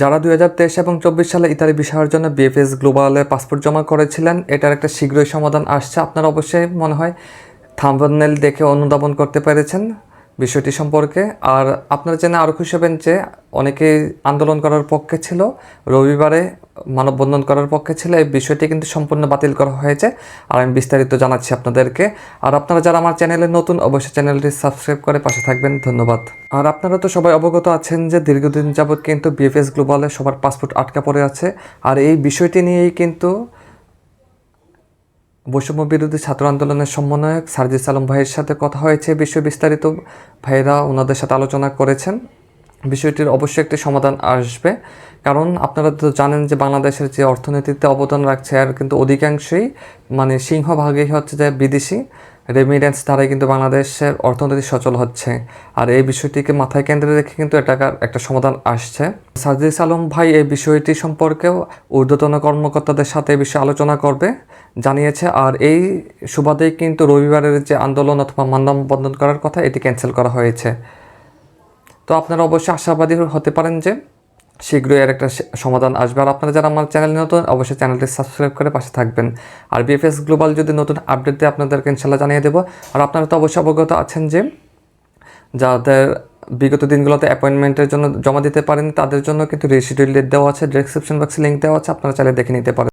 যারা 2023 এবং 24 সালে ইতালি ভিসার জন্য বিএফএস গ্লোবালে পাসপোর্ট জমা করেছিলেন, এটার একটা শীঘ্রই সমাধান আসছে। আপনারা অবশ্যই মনে হয় থাম্বনেল দেখে অনুধাবন করতে পেরেছেন বিষয়টি সম্পর্কে। আর আপনারা জেনে আরও খুশি হবেন যে অনেকেই আন্দোলন করার পক্ষে ছিল, রবিবারে মানববন্ধন করার পক্ষে ছিল। এই বিষয়টি কিন্তু সম্পূর্ণ বাতিল করা হয়েছে, আর আমি বিস্তারিত জানাচ্ছি আপনাদেরকে। আর আপনারা যারা আমার চ্যানেলে নতুন, অবশ্যই চ্যানেলটি সাবস্ক্রাইব করে পাশে থাকবেন। ধন্যবাদ। আর আপনারা তো সবাই অবগত আছেন যে দীর্ঘদিন যাবৎ কিন্তু বিএফএস গ্লোবালে সবার পাসপোর্ট আটকা পড়ে আছে। আর এই বিষয়টি নিয়েই কিন্তু বৈষম্য বিরোধী ছাত্র আন্দোলনের সমন্বয়ক সার্জিস আলম ভাইয়ের সাথে কথা হয়েছে। বিষয়ে বিস্তারিত ভাইয়েরা ওনাদের সাথে আলোচনা করেছেন। বিষয়টির অবশ্যই একটি সমাধান আসবে, কারণ আপনারা তো জানেন যে বাংলাদেশের যে অর্থনীতিতে অবদান রাখছে আর কিন্তু অধিকাংশই সিংহভাগই হচ্ছে যে বিদেশি রেমিটেন্স দ্বারাই কিন্তু বাংলাদেশের অর্থনীতি সচল হচ্ছে। আর এই বিষয়টিকে মাথায় কেন্দ্রে রেখে কিন্তু এটাকার একটা সমাধান আসছে। সার্জিস আলম ভাই এই বিষয়টি সম্পর্কেও ঊর্ধ্বতন কর্মকর্তাদের সাথে এই বিষয়ে আলোচনা করবে জানিয়েছে। আর এই সুবাদেই কিন্তু রবিবারের যে আন্দোলন অথবা মানববন্ধন করার কথা, এটি ক্যান্সেল করা হয়েছে। তো আপনারা অবশ্যই আশাবাদী হতে পারেন যে শীঘ্রই এর একটা সমাধান আসবে। আর আপনারা যারা আমার চ্যানেল নতুন, অবশ্যই চ্যানেলটি সাবস্ক্রাইব করে পাশে থাকবেন। আর বিএফএস গ্লোবাল যদি নতুন আপডেট দিয়ে আপনাদেরকে ইনশাল্লাহ জানিয়ে দেবো। আর আপনারা তো অবশ্যই অবগত আছেন যে যাদের বিগত দিনগুলোতে অ্যাপয়েন্টমেন্টের জন্য জমা দিতে পারেন, তাদের জন্য কিন্তু রিশিডিউল ডেট দেওয়া আছে, ডেসক্রিপশন বক্সে লিঙ্ক দেওয়া আছে, আপনারা চাইলে দেখে নিতে পারেন।